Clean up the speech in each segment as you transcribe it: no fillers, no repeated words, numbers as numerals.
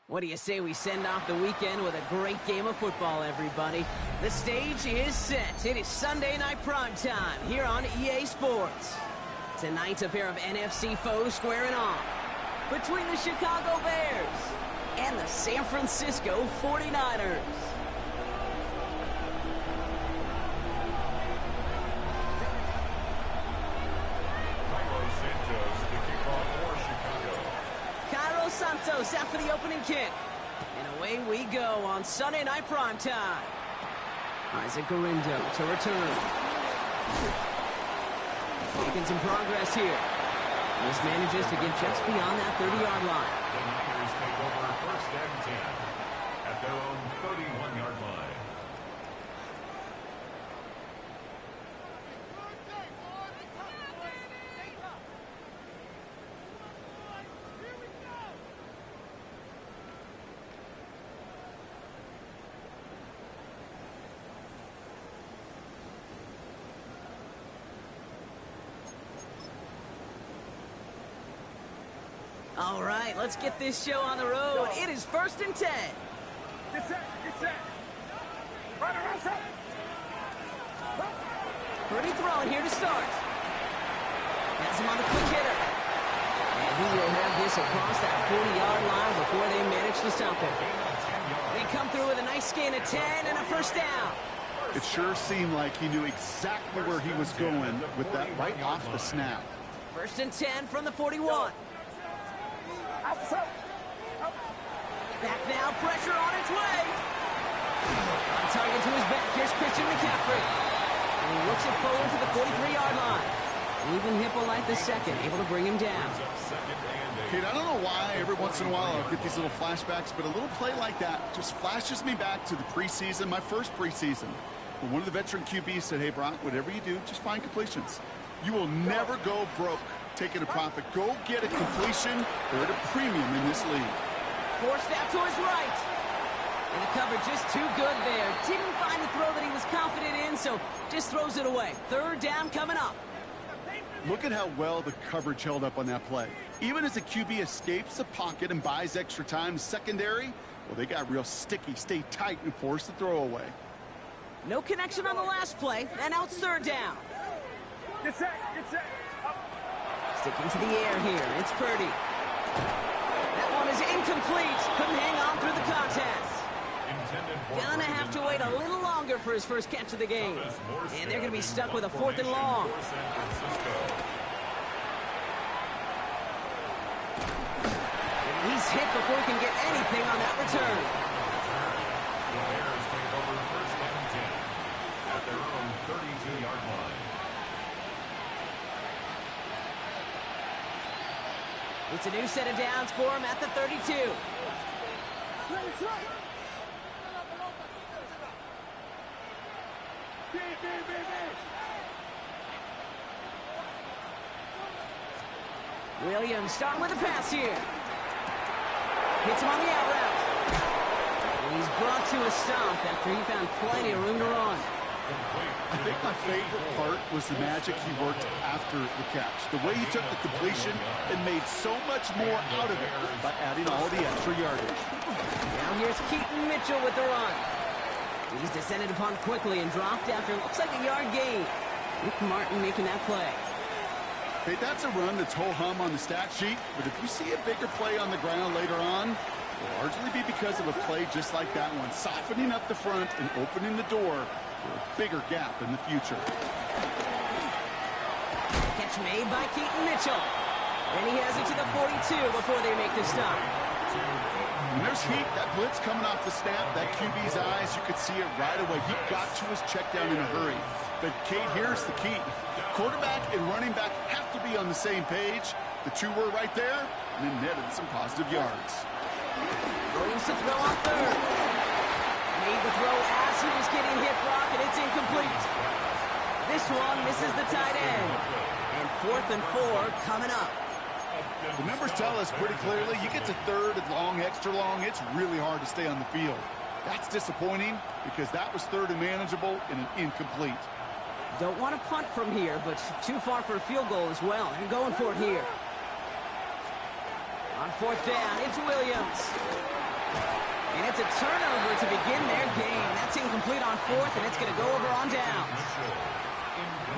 What do you say we send off the weekend with a great game of football, everybody? The stage is set. It is Sunday night prime time here on EA Sports. Tonight, a pair of NFC foes squaring off between the Chicago Bears and the San Francisco 49ers. Santos out for the opening kick. And away we go on Sunday night prime time. Isaac Garindo to return. Making some progress here. This manages to get just beyond that 30-yard line. The Niners take over first and 10 at their own 31-yard line. All right, let's get this show on the road. It is first and 10. Get set, get set. Right around set. Pretty throwing here to start. Has him on the quick hitter. And he will have this across that 40-yard line before they manage to stop him. They come through with a nice gain of 10 and a first down. It sure seemed like he knew exactly where he was going with that right off the snap. First and 10 from the 41. Back now, pressure on its way. On target to his back, here's Christian McCaffrey. And he looks it forward to the 43-yard line. Even Hippolyte II able to bring him down. Kate, I don't know why every once in a while I'll get these little flashbacks, but a little play like that just flashes me back to the preseason, my first preseason. When one of the veteran QBs said, hey, Brock, whatever you do, just find completions. You will never go broke taking a profit. Go get a completion. They're at a premium in this league. Forced out to his right. And the cover just too good there. Didn't find the throw that he was confident in, so just throws it away. Third down coming up. Look at how well the coverage held up on that play. Even as the QB escapes the pocket and buys extra time secondary, well, they got real sticky, stay tight, and force the throw away. No connection on the last play, and now it's third down. Get set, get set. Sticking to the air here, it's Purdy. That one is incomplete. Couldn't hang on through the contest. Gonna have to wait a little longer for his first catch of the game. And they're gonna be stuck with a fourth and long. And he's hit before he can get anything on that return. The Bears take over first and 10 at their own 32-yard line. It's a new set of downs for him at the 32. Williams starting with a pass here. Hits him on the out route. And he's brought to a stop after he found plenty of room to run. I think my favorite part was the magic he worked after the catch. The way he took the completion and made so much more out of it by adding all the extra yardage. Now here's Keaton Mitchell with the run. He's descended upon quickly and dropped after looks like a yard gain. Rick Martin making that play. Hey, that's a run that's ho-hum on the stat sheet, but if you see a bigger play on the ground later on, it will largely be because of a play just like that one, softening up the front and opening the door for a bigger gap in the future. Catch made by Keaton Mitchell. And he has it to the 42 before they make the stop. When there's heat, that blitz coming off the snap, that QB's eyes, you could see it right away. He got to his check down in a hurry. But, Kate, here's the key. Quarterback and running back have to be on the same page. The two were right there, and then netted some positive yards. Williams to throw on third. Made the throw as he was getting hit, Brock, and it's incomplete. This one misses the tight end. And 4th and 4 coming up. The numbers tell us pretty clearly, you get to third and long, extra long, it's really hard to stay on the field. That's disappointing because that was third and manageable and an incomplete. Don't want to punt from here, but too far for a field goal as well. They're going for it here. On 4th down, it's Williams. And it's a turnover to begin their game. That's incomplete on fourth, and it's going to go over on downs.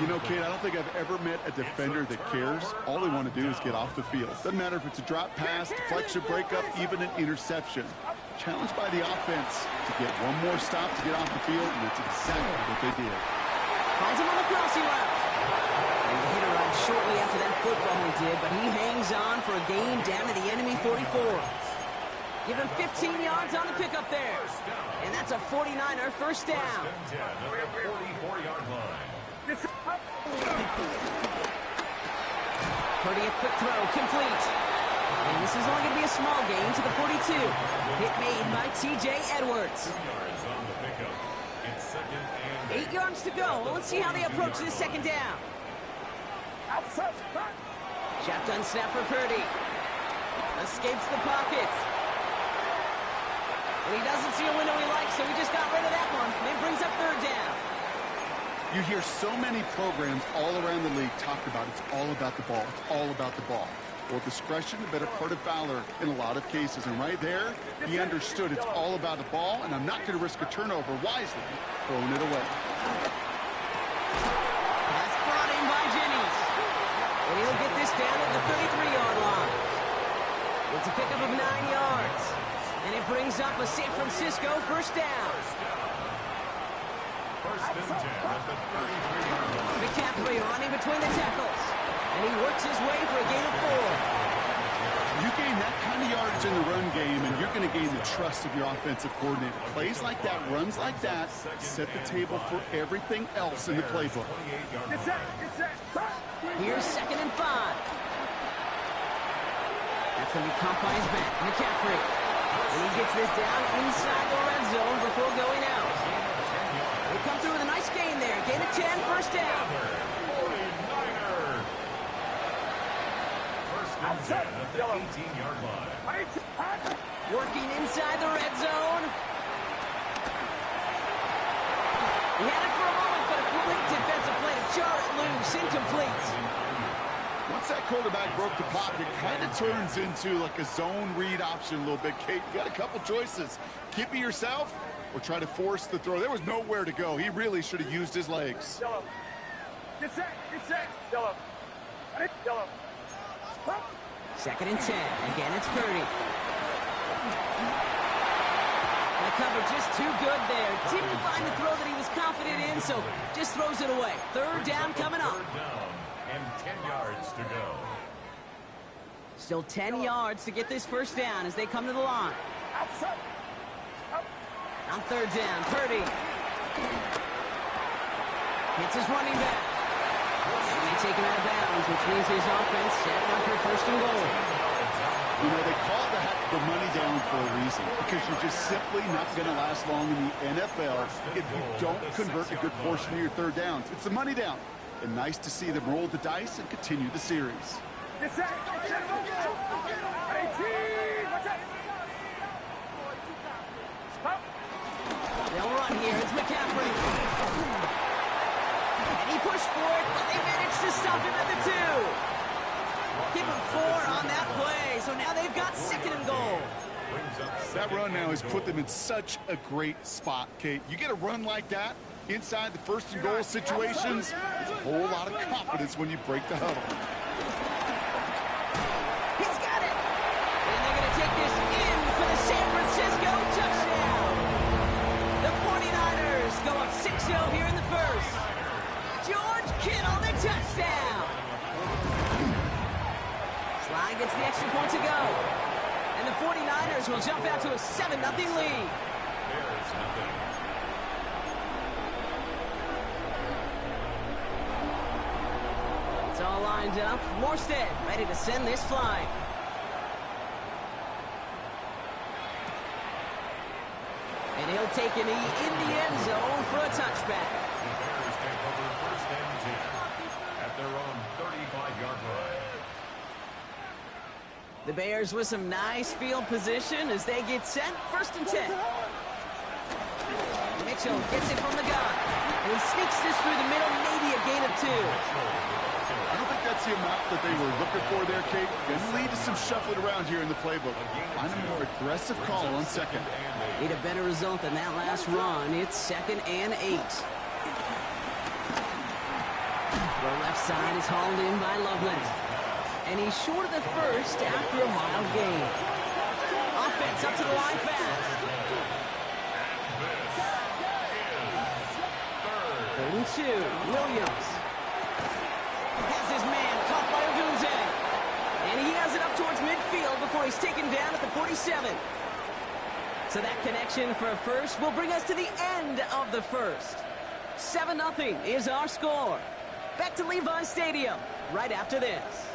You know, Kate, I don't think I've ever met a defender that cares. All they want to do is get off the field. Doesn't matter if it's a drop pass, deflection, breakup, even an interception. Challenged by the offense to get one more stop to get off the field, and that's exactly what they did. Finds him on the crossing route. And he hit arrived shortly after that football he did, but he hangs on for a gain down to the enemy 44. Give him 15 yards on the pickup there. And that's a 49er first down. First and 10 at the 44-yard line. Purdy, a quick throw, complete. And this is only going to be a small gain to the 42. Hit made by T.J. Edwards. 2 yards on the pickup. It's second and 8 yards to go. Well, let's see how they approach this second down. Shotgun snap for Purdy. Escapes the pocket. And he doesn't see a window he likes, so he just got rid of that one. And it brings up third down. You hear so many programs all around the league talk about it's all about the ball. It's all about the ball. Well, discretion, the better part of valor in a lot of cases. And right there, he understood it's all about the ball, and I'm not going to risk a turnover wisely, throwing it away. Pass brought in by Jennings. And he'll get this down at the 33-yard line. It's a pickup of 9 yards. And it brings up a San Francisco first down. first and 10 at the 33-yard line. McCaffrey running between the tackles. And he works his way for a gain of 4. You gain that kind of yardage in the run game, and you're going to gain the trust of your offensive coordinator. Plays like that, runs like that, set the table for everything else in the playbook. Here's second and 5. That's going to be caught by his back. McCaffrey. And he gets this down inside the red zone before going out. They come through with a nice gain there. Gain of 10, first down. 49er. First and 10 at the 18-yard line. Working inside the red zone. He had it for a moment, but a great defensive play to jar it loose. Incomplete. Once that quarterback broke the pocket, kind of turns into like a zone read option a little bit. Kate, you got a couple choices. Keep it yourself or try to force the throw. There was nowhere to go. He really should have used his legs. Get set. Yellow. Second and 10. Again, it's Purdy. And the cover just too good there. Didn't find the throw that he was confident in, so just throws it away. Third down coming up. Third down and 10 yards to go. Still 10 yards to get this first down as they come to the line. On third down, Purdy. Hits his running back. And they take him out of bounds, which means his offense setting up for first and goal. You know, they call the money down for a reason, because you're just simply not going to last long in the NFL if you don't convert a good portion of your third downs. It's the money down. And nice to see them roll the dice and continue the series. Get set. 18. They'll run here. It's McCaffrey. And he pushed for it, but they managed to stop him at the 2. Give him 4 on that play. So now they've got second and goal. That run now has put them in such a great spot, Kate. You get a run like that inside the first and goal situations, there's a whole lot of confidence when you break the huddle. He's got it. And they're going to take this in for the San Francisco touchdown. The 49ers go up 6-0 here in the first. George Kittle, the touchdown. Sly gets the extra point to go. And the 49ers will jump out to a 7-0 lead. There's nothing. It's all lined up. Morstead ready to send this flying. And he'll take a knee in the end zone for a touchback. The Bears take over first and 10 at their own 35-yard line. The Bears with some nice field position as they get set. First and 10. Mitchell gets it from the gun. And he sneaks this through the middle, maybe a gain of 2. I don't think that's the amount that they were looking for there, Kate. Going to lead to some shuffling around here in the playbook. Find a more Aggressive call on second. Need a better result than that last run. It's 2nd and 8. The left side is hauled in by Loveland. And he's short of the first after a mild gain. Offense up to the line fast. 3rd and 2. Williams has his man caught by Odunze. And he has it up towards midfield before he's taken down at the 47. So that connection for a first will bring us to the end of the first. 7-0 is our score. Back to Levi Stadium right after this.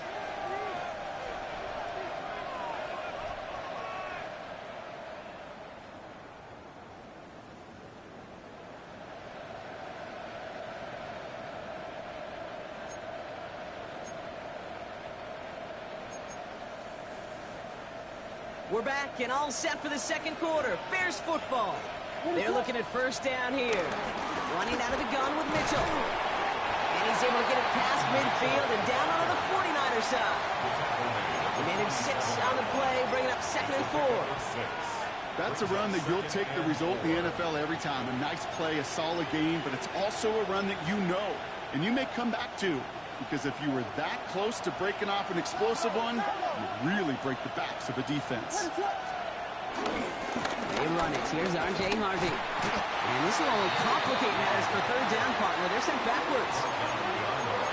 We're back and all set for the second quarter. Bears football. They're looking at first down here. Running out of the gun with Mitchell. And he's able to get it past midfield and down on the 49er side. He made it 6 on the play, bringing up 2nd and 4. That's a run that you'll take the result in the NFL every time. A nice play, a solid game, but it's also a run that you know and you may come back to. Because if you were that close to breaking off an explosive one, you really break the backs of a defense. They run it. Here's R.J. Harvey. And this will only complicate matters for third down partner. They're sent backwards.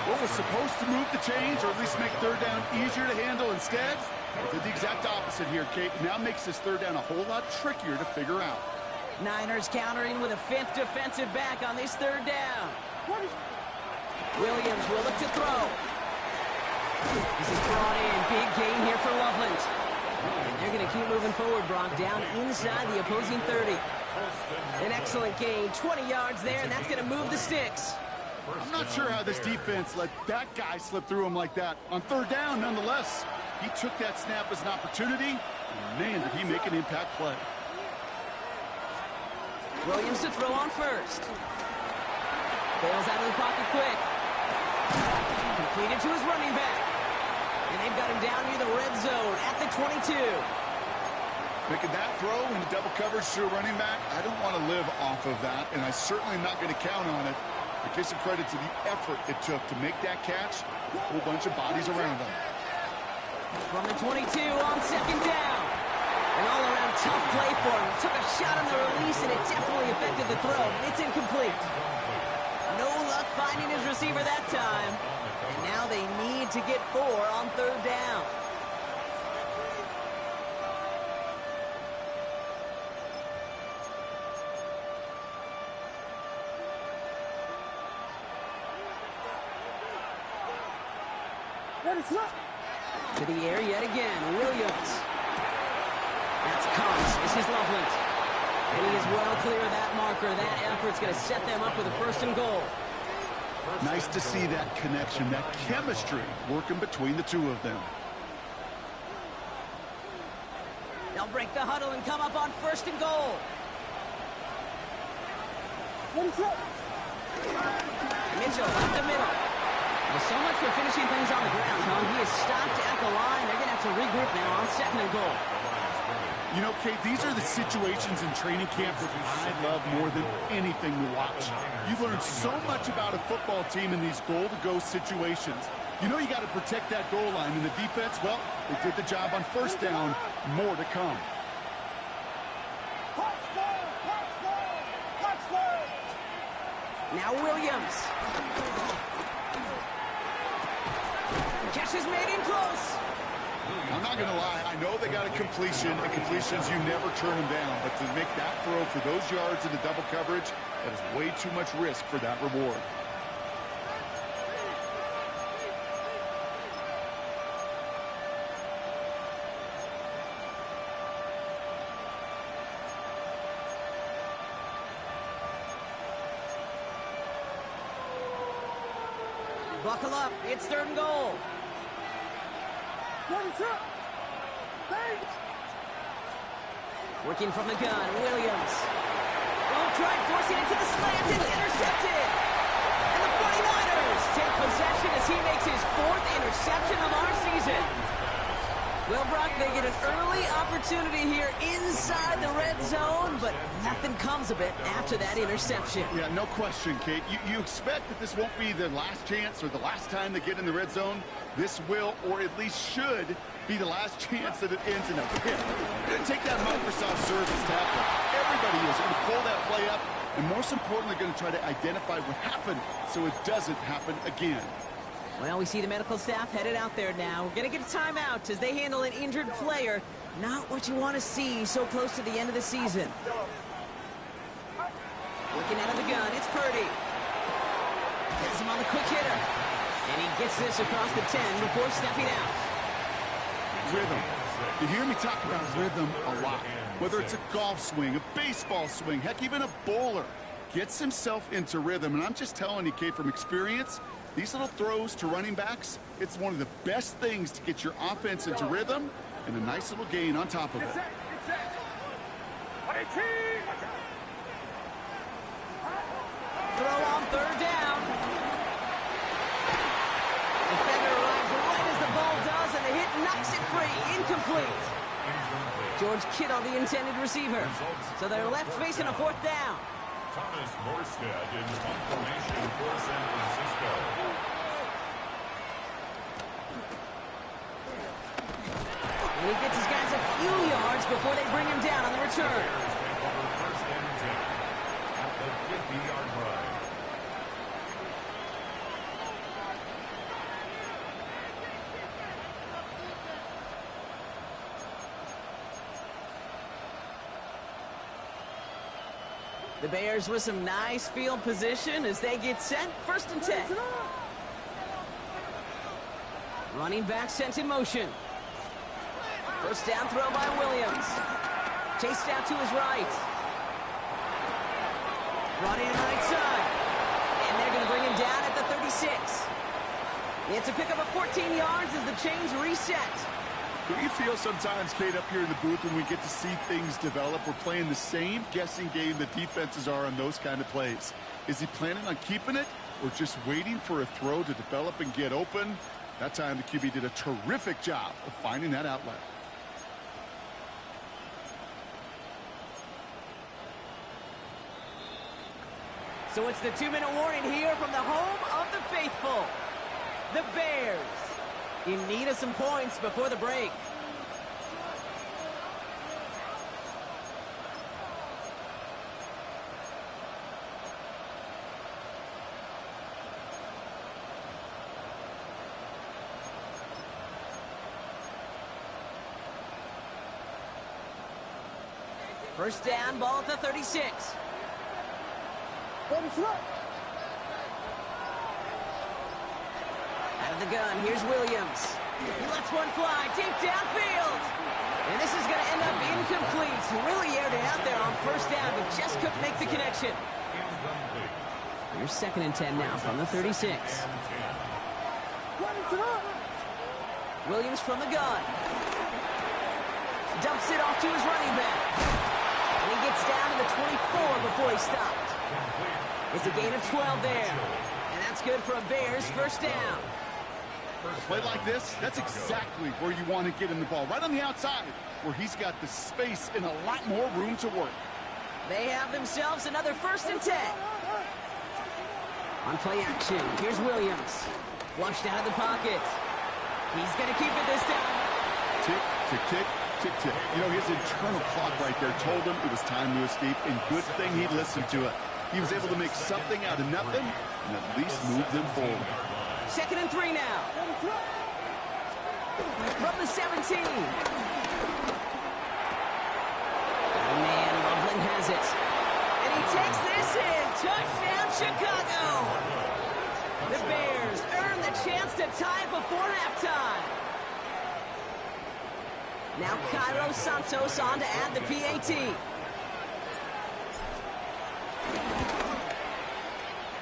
What was supposed to move the chains, or at least make third down easier to handle instead, did the exact opposite here, Kate. Now makes this third down a whole lot trickier to figure out. Niners countering with a 5th defensive back on this third down. Williams will look to throw. This is brought in. Big gain here for Loveland. And they're going to keep moving forward, Brock, down inside the opposing 30. An excellent gain. 20 yards there, and that's going to move the sticks. I'm not sure how this defense let that guy slip through him like that. On third down, nonetheless, he took that snap as an opportunity. And man, did he make an impact play. Williams to throw on first. Bails out of the pocket quick. Completed to his running back. And they've got him down near the red zone at the 22. Making that throw into double coverage to a running back, I don't want to live off of that, and I certainly am not going to count on it. But give some credit to the effort it took to make that catch. A whole bunch of bodies around him. From the 22 on 2nd down. An all-around tough play for him. Took a shot on the release, and it definitely affected the throw. It's incomplete. No luck finding his receiver that time. And now they need to get 4 on third down. To the air yet again. Williams. That's Cox. This is Loveland. And he is well clear of that marker. That effort's going to set them up with a 1st and goal. Nice to see that connection, that chemistry working between the two of them. They'll break the huddle and come up on 1st and goal. Mitchell up the middle. Well, so much for finishing things on the ground, Tom. He is stopped at the line. They're going to have to regroup now on 2nd and goal. You know, Kate, these are the situations in training camp that I love more than anything to watch. You learn so much about a football team in these goal-to-go situations. You know you got to protect that goal line. And the defense, well, they did the job on 1st down. More to come. Now Williams. Catch is made in close. I'm not going to lie. I know they got a completion, and completions, you never turn them down. But to make that throw for those yards into double coverage, that is way too much risk for that reward. Buckle up. It's 3rd and goal. Working from the gun, Williams. Oh, tried forcing it to the slant. It's intercepted. And the 49ers take possession as he makes his 4th interception of our season. Well, Brock, they get an early opportunity here inside the red zone, but nothing comes of it after that interception. Yeah, no question, Kate. You expect that this won't be their last chance or the last time they get in the red zone. This will, or at least should, be the last chance that it ends in a pick. They're going to take that Microsoft service tackle. Everybody is going to pull that play up, and most importantly, going to try to identify what happened so it doesn't happen again. Well, we see the medical staff headed out there now. We're going to get a timeout as they handle an injured player. Not what you want to see so close to the end of the season. Looking out of the gun, it's Purdy. Gets him on the quick hitter. And he gets this across the 10 before stepping out. Rhythm. You hear me talk about rhythm a lot. Whether it's a golf swing, a baseball swing, heck, even a bowler gets himself into rhythm. And I'm just telling you, Kate, from experience, these little throws to running backs, it's one of the best things to get your offense into rhythm and a nice little gain on top of it. Throw on third down. Defender arrives right as the ball does, and the hit knocks it free. Incomplete. George Kittle, the intended receiver. So they're left facing a fourth down. Thomas Morstead in formation for San Francisco. And he gets his guys a few yards before they bring him down on the return. Bears take over first and 10 at the 50-yard line. The Bears with some nice field position as they get set. First and 10. Running back sent in motion. First down throw by Williams. Chased out to his right. Brought in right side. And they're going to bring him down at the 36. It's a pickup of 14 yards as the chains reset. Do you feel sometimes, Kate, up here in the booth when we get to see things develop, we're playing the same guessing game the defenses are on those kind of plays? Is he planning on keeping it or just waiting for a throw to develop and get open? That time the QB did a terrific job of finding that outlet. So it's the 2-minute warning here from the home of the faithful. The Bears in need of some points before the break. First down, ball at the 36. Out of the gun, here's Williams. He lets one fly deep downfield. And this is going to end up incomplete. Really aired it out there on first down, but just couldn't make the connection. Here's second and 10 now from the 36. Williams from the gun. Dumps it off to his running back. And he gets down to the 24 before he stopped. It's a gain of 12 there. And that's good for a Bears first down. A play like this, that's exactly where you want to get him the ball. Right on the outside, where he's got the space and a lot more room to work. They have themselves another first and 10. On play action, here's Williams. Flushed out of the pocket. He's going to keep it this time. Tick, tick, tick, tick, tick. You know, his internal clock right there told him it was time to escape, and good thing he listened to it. He was able to make something out of nothing and at least move them forward. Second and 3 now. From the 17. Oh, man, Loveland has it. And he takes this in. Touchdown, Chicago. The Bears earn the chance to tie before halftime. Now Cairo Santos on to add the PAT.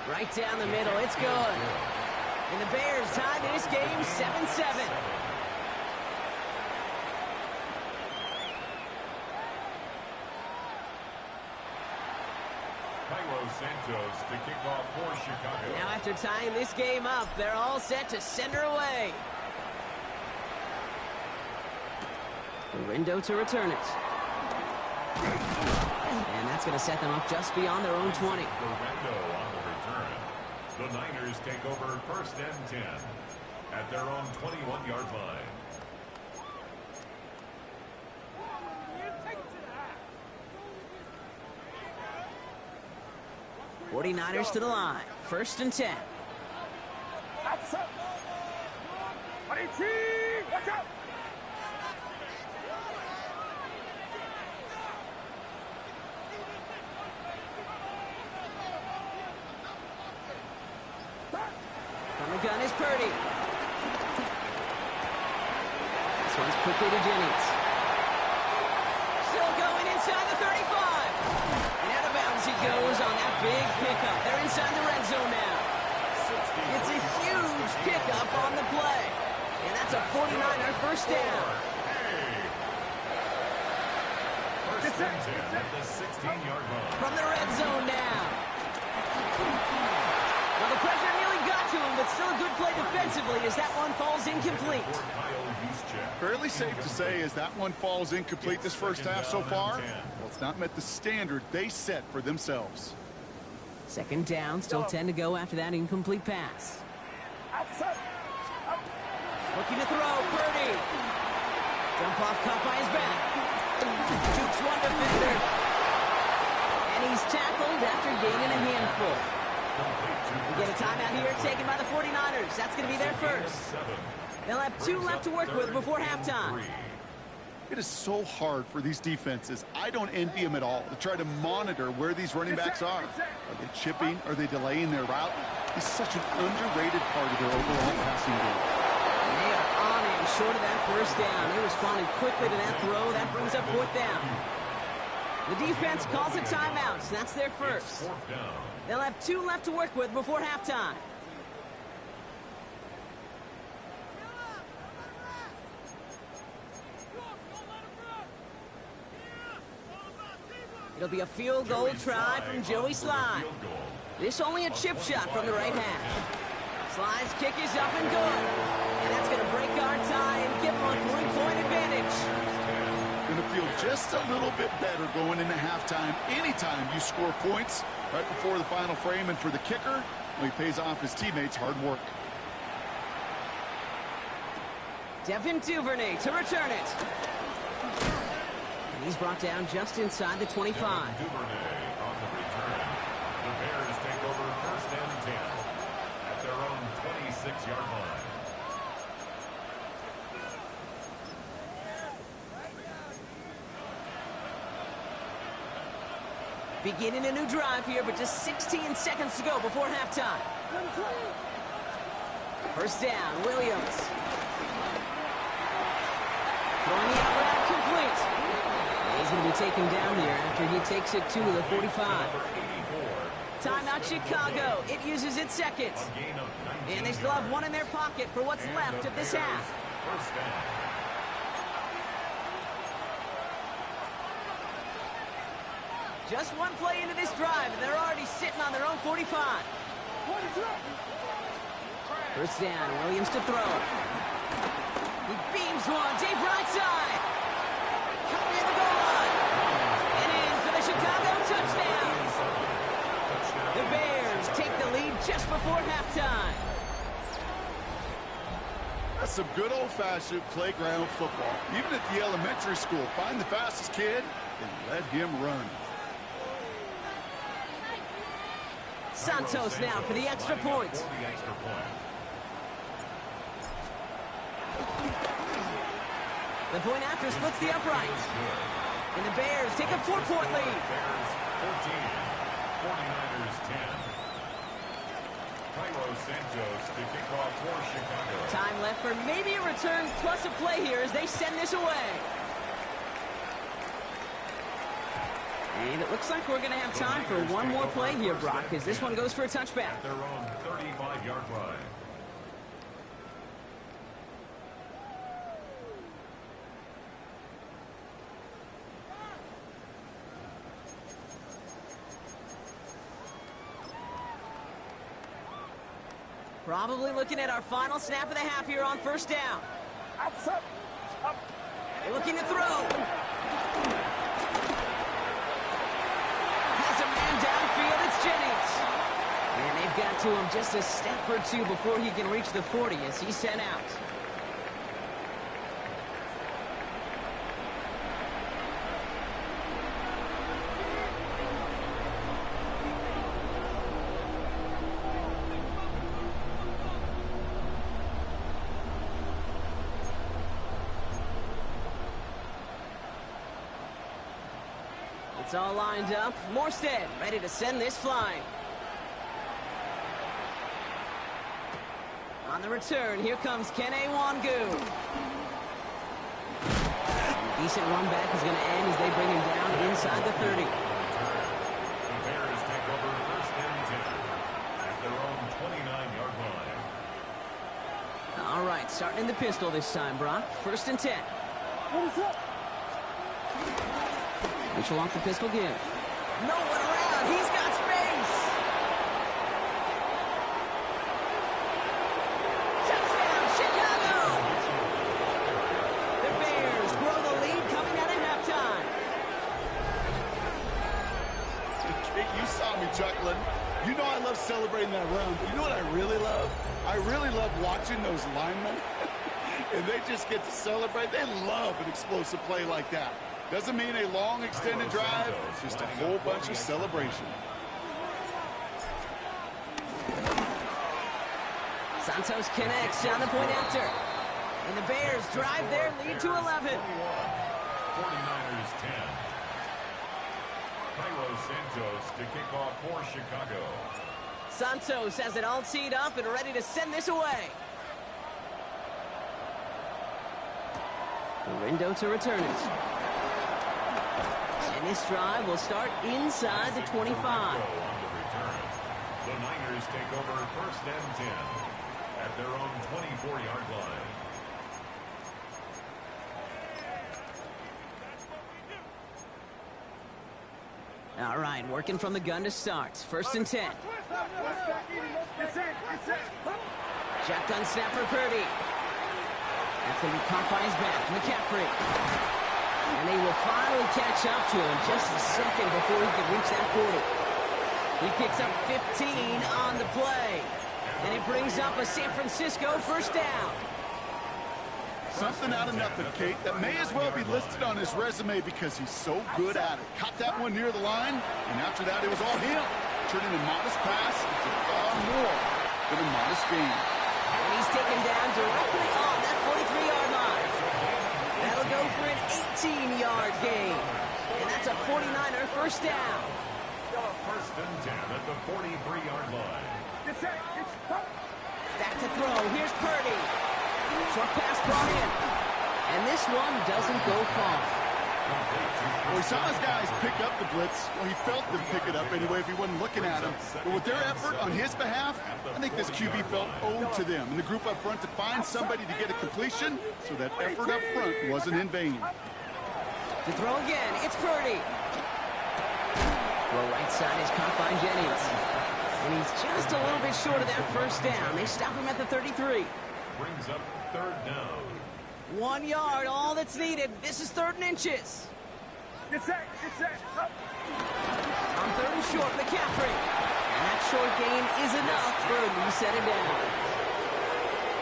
Right down the middle, it's good. And the Bears tie this game 7-7. Cairo Santos to kick off for Chicago. Now after tying this game up, they're all set to send her away. Rindo to return it. And that's going to set them up just beyond their own 20. Rindo on the return. The Niners take over 1st and 10 at their own 21-yard line. Take it to the eye. 49ers to the line. 1st and 10. That's up. Watch out. From the gun is Purdy. This one's quickly to Jennings. Still going inside the 35. And out of bounds he goes on that big pickup. They're inside the red zone now. It's a huge pickup on the play. And that's a 49er first down. First and 10 at the 16-yard line. From the red zone now. Well, the pressure nearly got to him, but still a good play defensively as that one falls incomplete. Fairly safe to say as that one falls incomplete this first half so far. Well, it's not met the standard they set for themselves. 2nd down, still 10 to go after that incomplete pass. Looking to throw, Purdy. Jump off, caught by his back. Jukes one defender. And he's tackled after gaining a handful. We get a timeout here taken by the 49ers. That's going to be their first. They'll have 2 left to work with before halftime. It is so hard for these defenses. I don't envy them at all to try to monitor where these running backs are. Are they chipping? Are they delaying their route? It's such an underrated part of their overall passing game. They are on him short of that first down. They responded quickly to that throw. That brings up 4th down. The defense calls a timeout, so that's their first. They'll have 2 left to work with before halftime. It'll be a field goal try from Joey Slye. This only a chip shot from the right hash. Sly's kick is up and good. And that's going to break our tie and give them a 3-point advantage. Going to feel just a little bit better going into halftime. Anytime you score points right before the final frame, and for the kicker, well, he pays off his teammates' hard work. Devin Duvernay to return it. And he's brought down just inside the 25. Devin Duvernay on the return. The Bears take over 1st and 10 at their own 26-yard line. Beginning a new drive here, but just 16 seconds to go before halftime. 1st down, Williams. Throwing the out route complete. And he's going to be taken down here after he takes it to the 45. Timeout Chicago. It uses its second. And they still have 1 in their pocket for what's left of this half. First down. Just 1 play into this drive, and they're already sitting on their own 45. 1st down, Williams to throw. He beams one, deep right side. Caught near the goal line. And in for the Chicago touchdown. The Bears take the lead just before halftime. That's some good old-fashioned playground football. Even at the elementary school, find the fastest kid and let him run. Santos now for the extra point. The point after splits the upright. And the Bears take a 4-point lead. Bears 14, 49ers 10. Cairo Santos to kick off for Chicago. Time left for maybe a return plus a play here as they send this away. And it looks like we're going to have time for 1 more play here, Brock, as this one goes for a touchback. At their own 35-yard line. Probably looking at our final snap of the half here on 1st down. Looking to throw. Has a man downfield. It's Jennings. And they've got to him just a step or two before he can reach the 40 as he's sent out. It's all lined up. Morstead ready to send this flying. On the return, here comes Kene Wangu. Decent run back is going to end as they bring him down inside the 30. The Bears take over first and 10 at their own 29-yard line. All right, starting in the pistol this time, Brock. First and 10. Mitchell off the pistol give. No one around. He's got space. Touchdown, Chicago. The Bears grow the lead coming out of halftime. You saw me chuckling. You know I love celebrating that run, but you know what I really love? I really love watching those linemen. And they just get to celebrate. They love an explosive play like that. Doesn't mean a long extended drive, just a whole bunch of celebration. Santos connects down the point after. And the Bears drive their lead to 11. 49ers 10. Cairo Santos to kick off for Chicago. Santos has it all teed up and ready to send this away. Rindo to return it. And this drive will start inside the 25. On the return. The Niners take over first and 10 at their own 24-yard line. All right, working from the gun to start. First and 10. Shotgun snap for Purdy. That's going to be caught by his back. McCaffrey. And they will finally catch up to him just a second before he can reach that 40. He picks up 15 on the play. And it brings up a San Francisco first down. Something out of nothing, Kate, that may as well be listed on his resume because he's so good at it. Caught that one near the line, and after that it was all him. Turning a modest pass into far more than a modest gain. And he's taken down directly on that 43-yard line. That'll go for an 18-yard gain. And that's a 49er first down. First and 10 at the 43-yard line. Back to throw. Here's Purdy. Short pass brought in. And this one doesn't go far. Well, he saw his guys pick up the blitz. Well, he felt them pick it up anyway if he wasn't looking at him. But with their effort on his behalf, I think this QB felt owed to them and the group up front to find somebody to get a completion so that effort up front wasn't in vain. To throw again, it's Purdy. Throw right side is caught by Jennings. And he's just a little bit short of that first down. They stop him at the 33. Brings up third down. 1 yard, all that's needed. This is 3rd and inches. Get set. On 3rd and short, McCaffrey. And that short gain is enough for a new set it down.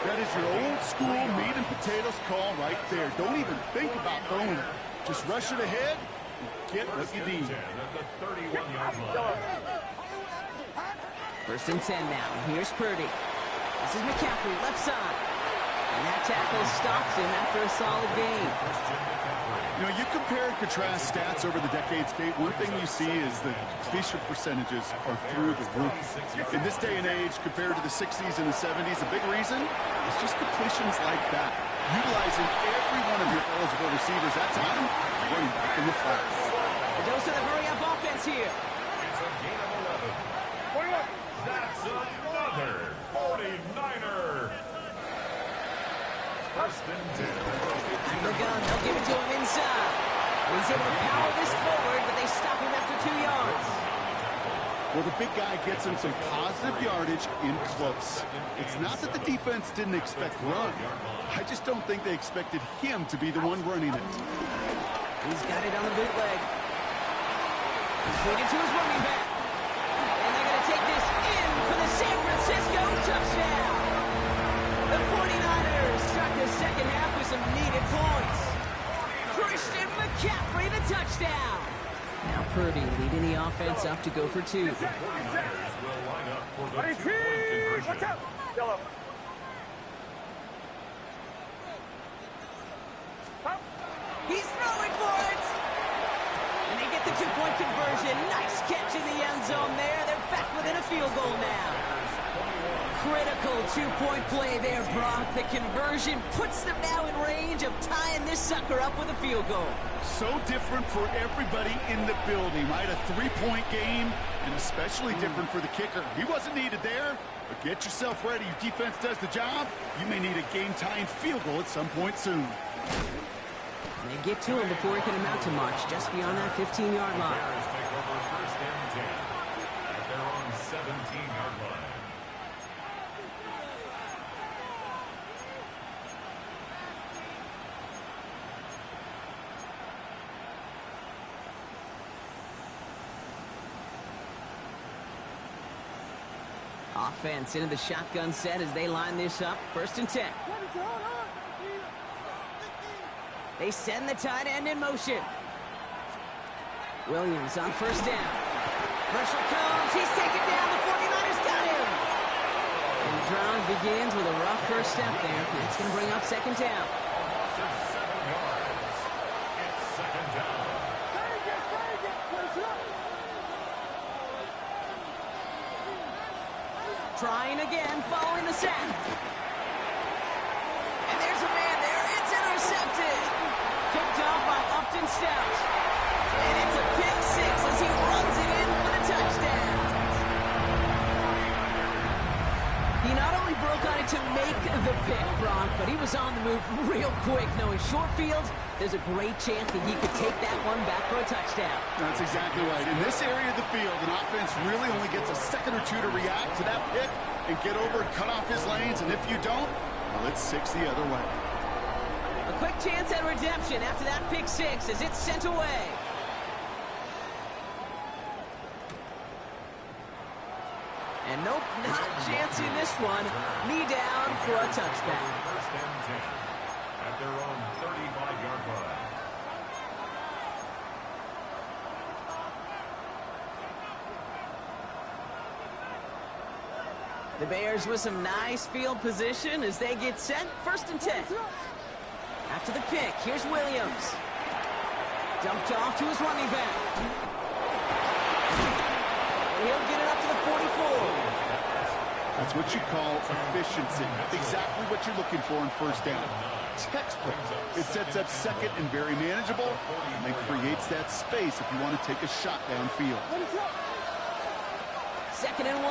That is your old school meat and potatoes call right there. Don't even think about throwing it. Just rush it ahead and get what you need. At the 31-yard line. 1st and 10 now. Here's Purdy. This is McCaffrey, left side. And that tackle stops him after a solid gain. You know, you compare and contrast stats over the decades, Kate. One thing you see is the completion percentages are through the roof. In this day and age, compared to the 60s and the 70s, a big reason is just completions like that. Utilizing every one of your eligible receivers that time, running back in the flat. A dose of the hurry-up offense here. It's a gain of 11. That's another 49er. First and 10. And the gun, they'll give it to him inside. And he's able to power this forward, but they stop him after 2 yards. Well, the big guy gets him some positive yardage in close. It's not that the defense didn't expect run. I just don't think they expected him to be the one running it. He's got it on the bootleg. Completed to his running back. And they're going to take this in for the San Francisco touchdown. The 49ers start the second half with some needed points. Christian McCaffrey, the touchdown. Now Purdy leading the offense up to go for two. The 49ers will line up for the Ready, two-point conversion. watch out! Yellow. He's throwing for it. And they get the two-point conversion. Nice catch in the end zone there. They're back within a field goal now. Critical two-point play there, Brock. The conversion puts them now in range of tying this sucker up with a field goal. So different for everybody in the building, right? A three-point game, and especially different for the kicker. He wasn't needed there, but get yourself ready. Your defense does the job. You may need a game-tying field goal at some point soon. They get to him before he can amount to much, just beyond that 15-yard line. Bears take over first and 10 at their own 17-yard line. Offense into the shotgun set as they line this up. First and 10. They send the tight end in motion. Williams on first down. Pressure comes. He's taken down. The 49ers got him. And the drive begins with a rough first step there. That's going to bring up second down. Loss of 7 yards. It's second down. Trying again, following the sack. And there's a man there. It's intercepted. Kicked off by Upton Stout. And it's a pick six as he runs it in for the touchdown. He not only broke on it to make the pick, Brock, but he was on the move real quick. Knowing short fields, there's a great chance that he could take that one back for a touchdown. That's exactly right. In this area of the field, an offense really only gets a second or two to react to that pick and get over and cut off his lanes. And if you don't, well, it's 6 the other way. A quick chance at redemption after that pick six as it's sent away. And nope, not chancing this one. Knee down for a touchback. First and 10 at their own 35-yard line. The Bears with some nice field position as they get set. First and 10. After the pick, here's Williams. Dumped off to his running back. And he'll get it up to the 44. That's what you call efficiency. Exactly what you're looking for in first down. Textbook. It sets up second and very manageable, and creates that space if you want to take a shot downfield. Second and 1.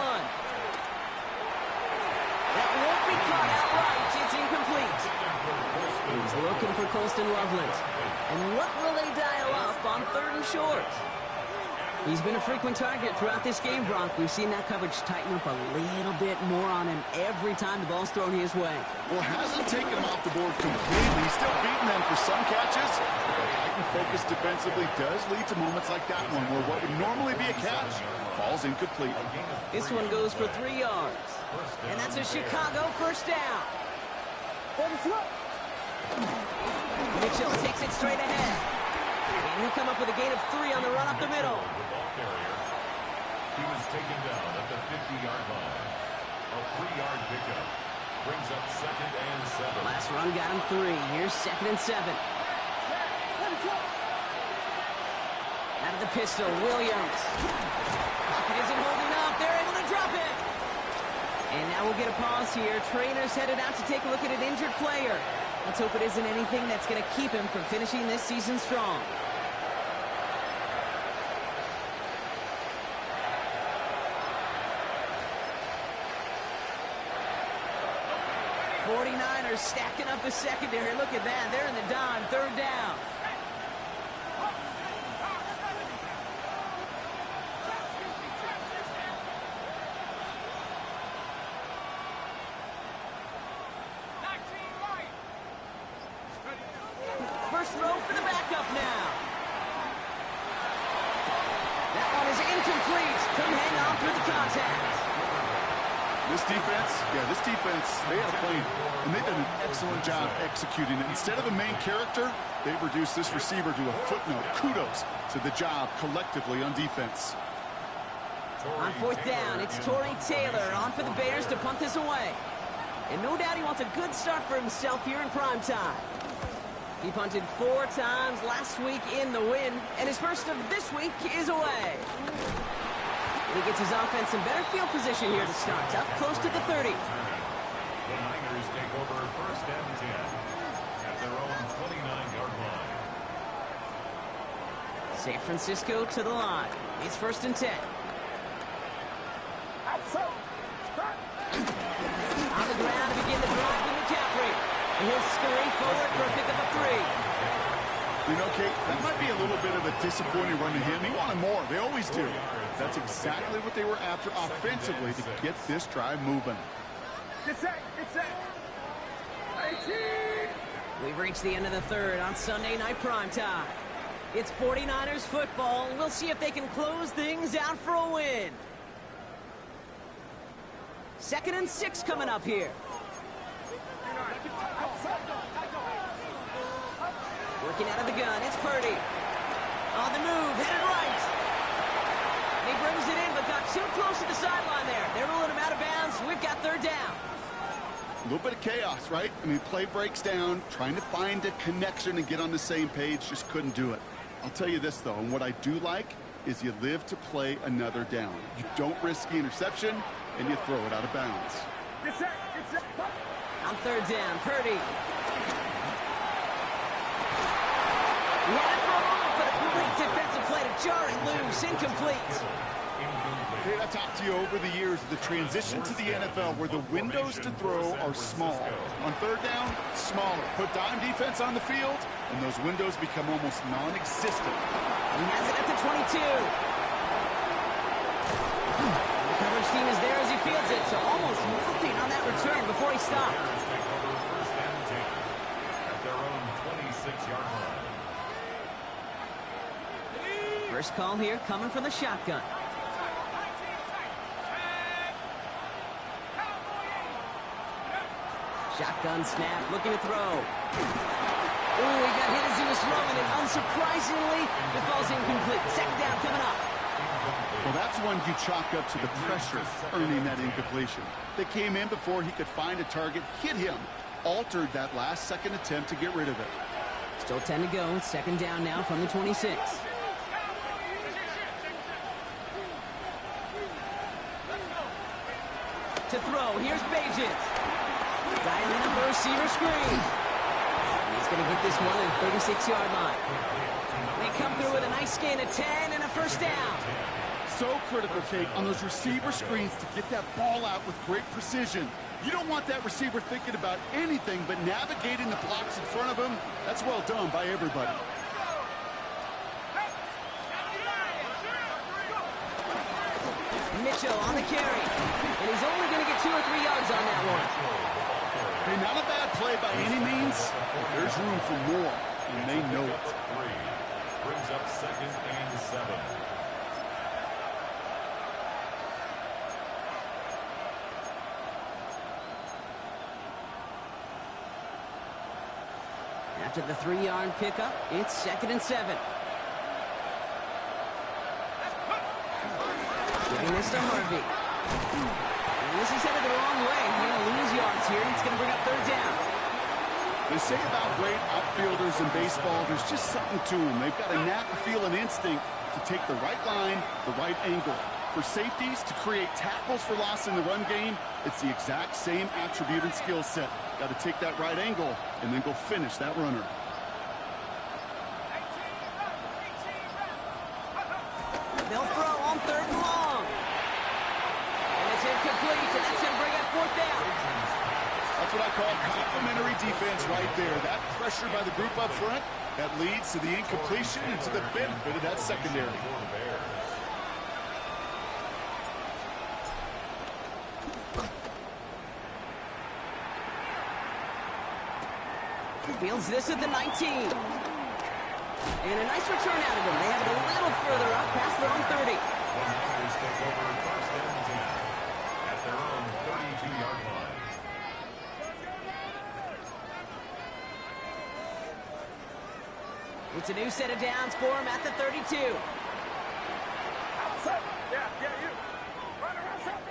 That won't be caught outright. It's incomplete. He's looking for Colston Loveland. And what will they dial up on third and short? He's been a frequent target throughout this game, Brock. We've seen that coverage tighten up a little bit more on him every time the ball's thrown his way. Well, hasn't taken him off the board completely. He's still beating them for some catches. But heightened focus defensively does lead to moments like that one, where what would normally be a catch falls incomplete. This one goes for 3 yards. And that's a Chicago first down. Mitchell takes it straight ahead. And he'll come up with a gain of 3 on the run up the middle. He was taken down at the 50-yard line. A 3-yard pickup brings up second and 7. Last run got him 3. Here's second and 7. Out of the pistol, Williams. Pocket isn't holding up. They're able to drop it. And now we'll get a pause here. Trainer's headed out to take a look at an injured player. Let's hope it isn't anything that's going to keep him from finishing this season strong. '49ers stacking up the secondary. Look at that. They're in the dime. Third down. now. That one is incomplete. Couldn't hang on through the contact. This defense, they had a plan, and they've done an excellent job executing it. Instead of a main character, they've reduced this receiver to a footnote. Kudos to the job collectively on defense. On fourth down, it's Tory Taylor on for the Bears to punt this away. And no doubt he wants a good start for himself here in prime time. He punted 4 times last week in the win, and his first of this week is away. He gets his offense in better field position here to start, up close to the 30. The Niners take over first and 10 at their own 29-yard line. San Francisco to the line. It's first and 10. On the ground to begin the drive with McCaffrey. And he'll scurry forward for a pickup of 3. You know, Kate, that might be a little bit of a disappointing run to him. He wanted more. They always do. That's exactly what they were after offensively to get this drive moving. Get set. 18. We've reached the end of the third on Sunday Night Primetime. It's 49ers football. We'll see if they can close things out for a win. 2nd and 6 coming up here. Working out of the gun, it's Purdy. On the move, headed right. And he brings it in, but got too close to the sideline there. They're ruling him out of bounds. We've got 3rd down. A little bit of chaos, right? I mean, play breaks down, trying to find a connection and get on the same page, just couldn't do it. I'll tell you this, though, and what I do like is you live to play another down. You don't risk the interception, and you throw it out of bounds. Get set. On 3rd down, Purdy. He had it for a moment, but a great defensive play to jar it loose. Incomplete. Hey, I've talked to you over the years of the transition to the NFL where the windows to throw are small. On 3rd down, smaller. Put dime defense on the field, and those windows become almost non-existent. He has it at the 22. The coverage team is there as he fields it, so almost nothing on that return before he stopped. Take over first and 10 at their own 26-yard line. First call here coming from the shotgun. Shotgun snap, looking to throw. Ooh, he got hit as he was throwing, and unsurprisingly, it falls incomplete. 2nd down coming up. Well, that's one you chalk up to the pressure earning that incompletion. They came in before he could find a target, hit him, altered that last-second attempt to get rid of it. Still 10 to go. 2nd down now from the 26. To throw, here's Bagent. Dialing up a receiver screen. And he's going to get this one at the 36-yard line. They come through with a nice gain of 10 and a first down. So critical, Kate, on those receiver screens to get that ball out with great precision. You don't want that receiver thinking about anything but navigating the blocks in front of him. That's well done by everybody. Mitchell on the carry. And he's only going to get 2 or 3 yards on that one. Hey, not a bad play by any means, but there's room for more, and they know it. Brings up 2nd and 7. After the 3-yard pickup, it's 2nd and 7. Giving this to Harvey. And this is headed the wrong way. He's going to lose yards here. It's going to bring up 3rd down. They say about great outfielders in baseball, there's just something to them. They've got a knack, a feel, and instinct to take the right line, the right angle. For safeties to create tackles for loss in the run game, it's the exact same attribute and skill set. Got to take that right angle and then go finish that runner. They'll throw on 3rd and long. And it's incomplete, and that's going to bring up 4th down. That's what I call complimentary defense right there. That pressure by the group up front, that leads to the incompletion and to the benefit of that secondary. Fields this at the 19. And a nice return out of them. They have it a little further up past their own 30. The Niners take over first and 10 at their own 32-yard line. It's a new set of downs for him at the 32. Outside. Yeah, you. Run around, son.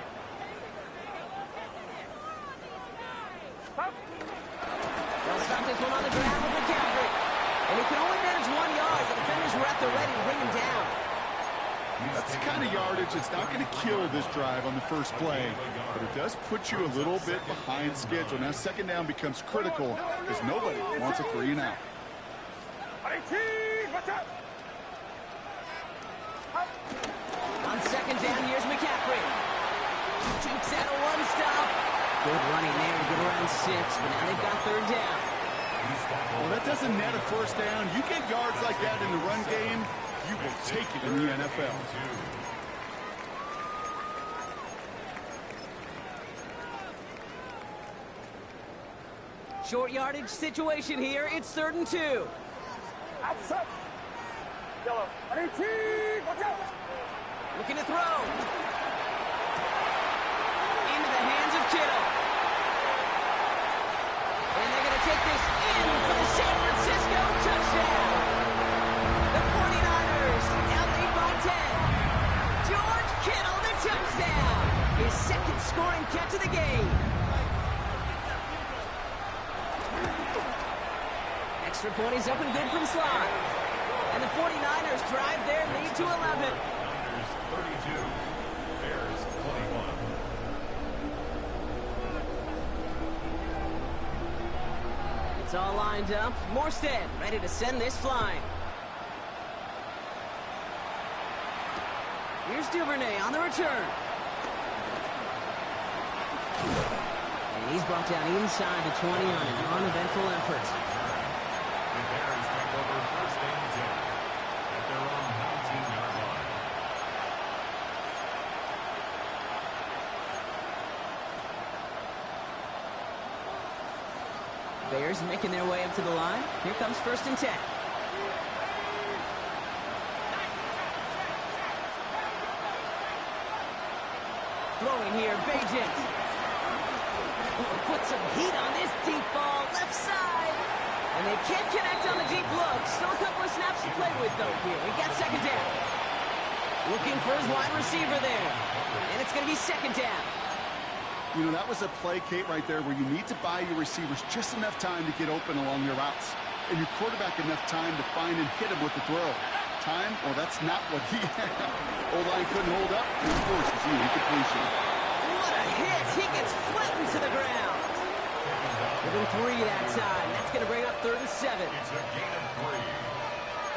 Stop. They'll stop this one on the ground with McCaffrey. And he can only manage 1 yard. The defenders were at the ready to bring him down. That's the kind of yardage it's not going to kill this drive on the first play, but it does put you a little bit behind schedule. Now second down becomes critical because nobody wants a 3 and out. 18, watch out. On second down, here's McCaffrey. Jukes out a one-stop. Good running there to get around 6, but now they've got third down. Well, that doesn't net a first down. You get yards like that in the run game, you will take it in the NFL. Short yardage situation here. It's 3rd and 2. Outside. Yellow. 18, watch out. Looking to throw. Into the hands of Kittle. And they're going to take this in for the San Francisco touchdown. The 49ers now lead by 10. George Kittle, the touchdown. His second scoring catch of the game. Extra point is up and good from slot. And the 49ers drive their lead to 11. Niners 32, Bears 21. It's all lined up. Morstead ready to send this flying. Here's Duvernay on the return. And he's brought down inside the 20 on an uneventful effort. The Bears take over first and 10 at their own 19-yard line. Bears making their way up to the line. Here comes 1st and 10. Throwing here, Bagent. Put some heat on this deep ball, left side. And they can't connect on the deep look. Still a couple of snaps to play with, though, here. We got second down. Looking for his wide receiver there. And it's going to be second down. You know, that was a play, Kate, right there where you need to buy your receivers just enough time to get open along their routes. And your quarterback enough time to find and hit him with the throw. Time? Well, that's not what he had. O-line couldn't hold up, and of course, it's an incompletion. What a hit! He gets flattened to the ground. Within 3 that time. That's going to bring up 3rd and 7. It's a gain of 3.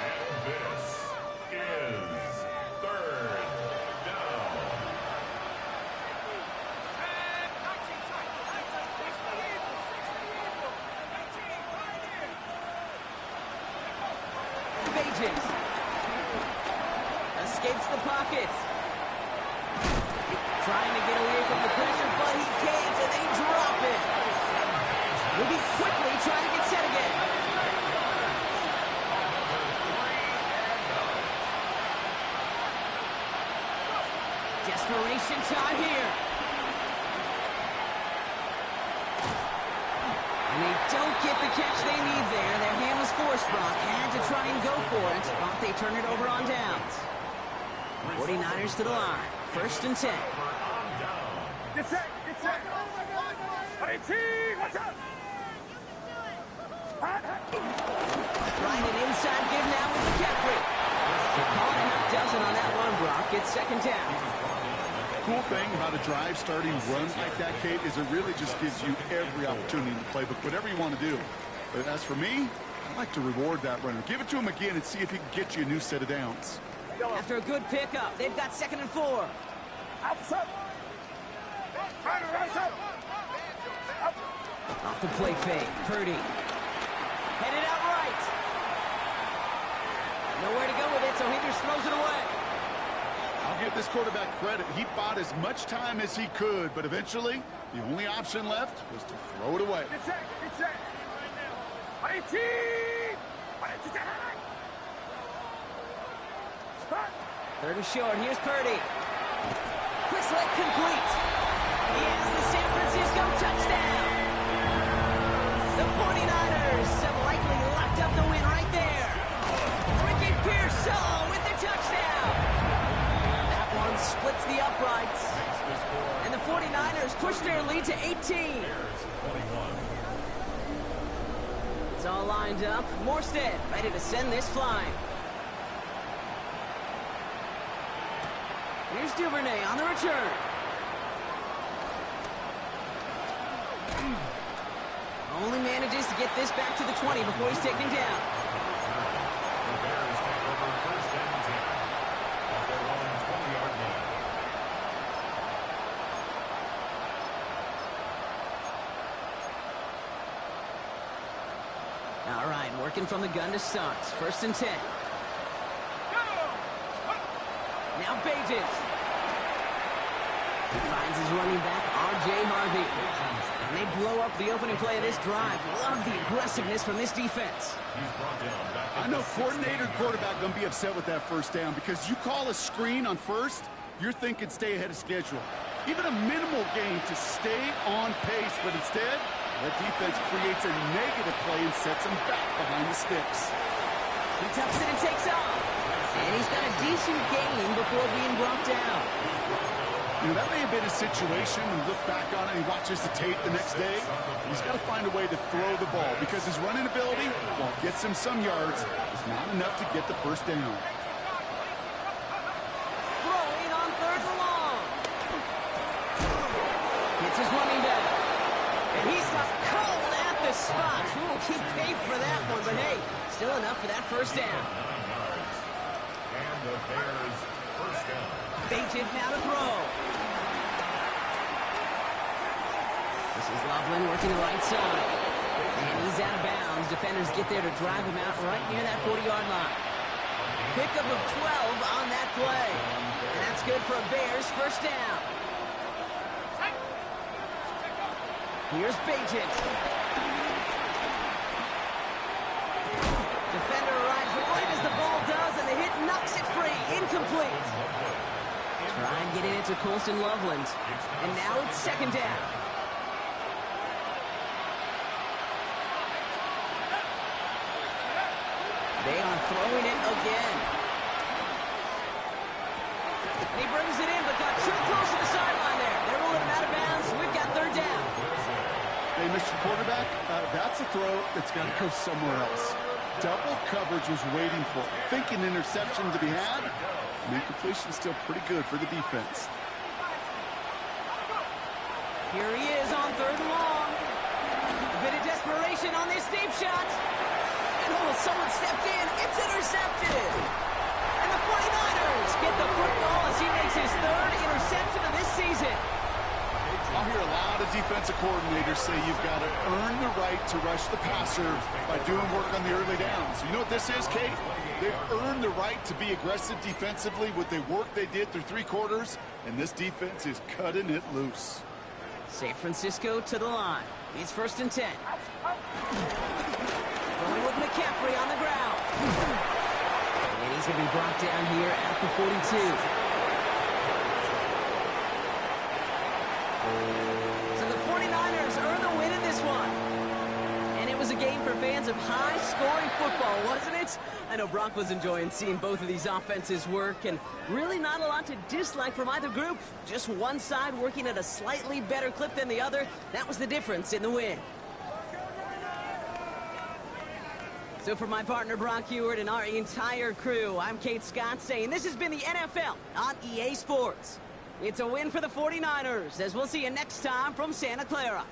And this is 3rd down. Bagent escapes the pocket. Trying to get away from the pressure, but he can't, and they drop it. We'll be quickly trying to get set again. Desperation time here. And they don't get the catch they need there. Their hand was forced, Brock. Had to try and go for it, but they turn it over on downs. 49ers to the line. 1st and 10. Get set, get set. 18, watch out. Trying an inside give now with McCaffrey. Calling a half dozen on that one, Brock. It's second down. Cool thing about a drive starting run like that, Kate, is it really just gives you every opportunity in the playbook, whatever you want to do. But as for me, I like to reward that runner. Give it to him again and see if he can get you a new set of downs. After a good pickup, they've got 2nd and 4. Outside. Right around, son. Off the play fake, Purdy. Headed out right. Nowhere to go with it, so he just throws it away. I'll give this quarterback credit. He bought as much time as he could, but eventually, the only option left was to throw it away. Get set, get set. 18. Third and short. Here's Purdy. Quick select complete. He has the San Francisco touchdown. The 49ers have likely locked up the win right there. Ricky Pearsall with the touchdown. That one splits the uprights. And the 49ers push their lead to 18. It's all lined up. Morstead ready to send this flying. Here's Duvernay on the return. Only manages to get this back to the 20 before he's taken down. The Bears take over first and 10 at their own 20-yard line. All right, working from the gun to start. First and 10. Now Bagent. He finds his running back, R.J. Harvey. And they blow up the opening play of this drive. Love the aggressiveness from this defense. He's brought down back at I know the 6 coordinator quarterback going to be upset with that first down because you call a screen on first, you're thinking stay ahead of schedule. Even a minimal gain to stay on pace, but instead, that defense creates a negative play and sets him back behind the sticks. He tucks it and takes off. And he's got a decent gain before being brought down. You know, that may have been a situation and look back on it and he watches the tape the next day. He's got to find a way to throw the ball because his running ability, while it gets him some yards, is not enough to get the first down. Throwing on third and long. Hits his running back. And he's stopped cold at the spot. Ooh, he paid for that one, but hey, still enough for that first down. 9 yards. And the Bears first down. Bagent now to throw. This is Loveland working the right side. And he's out of bounds. Defenders get there to drive him out right near that 40-yard line. Pickup of 12 on that play. And that's good for a Bears first down. Here's Bagent. Defender arrives right as the ball does, and the hit knocks it free. Incomplete. Try and get it into Colston Loveland. And now it's second down. They are throwing it again. And he brings it in, but got too close to the sideline there. They're rolling him out of bounds. We've got third down. Hey, Mr. Quarterback, that's a throw that's got to go somewhere else. Double coverage was waiting for it. Thinking interception to be had. And the completion is still pretty good for the defense. Here he is on third and long. A bit of desperation on this deep shot. And oh, someone stepped in. It's intercepted. And the 49ers get the football as he makes his third interception of this season. I'll hear a lot of defensive coordinators say you've got to earn the right to rush the passer by doing work on the early downs. You know what this is, Kate? They've earned the right to be aggressive defensively with the work they did through 3 quarters, and this defense is cutting it loose. San Francisco to the line. It's first and 10. Going with McCaffrey on the ground. And he's going to be brought down here at the 42. So the 49ers earn the win in this one. And it was a game for fans of high-scoring football, wasn't it? I know Brock was enjoying seeing both of these offenses work, and really not a lot to dislike from either group. Just one side working at a slightly better clip than the other. That was the difference in the win. So for my partner Brock Huard and our entire crew, I'm Kate Scott saying this has been the NFL on EA Sports. It's a win for the 49ers, as we'll see you next time from Santa Clara.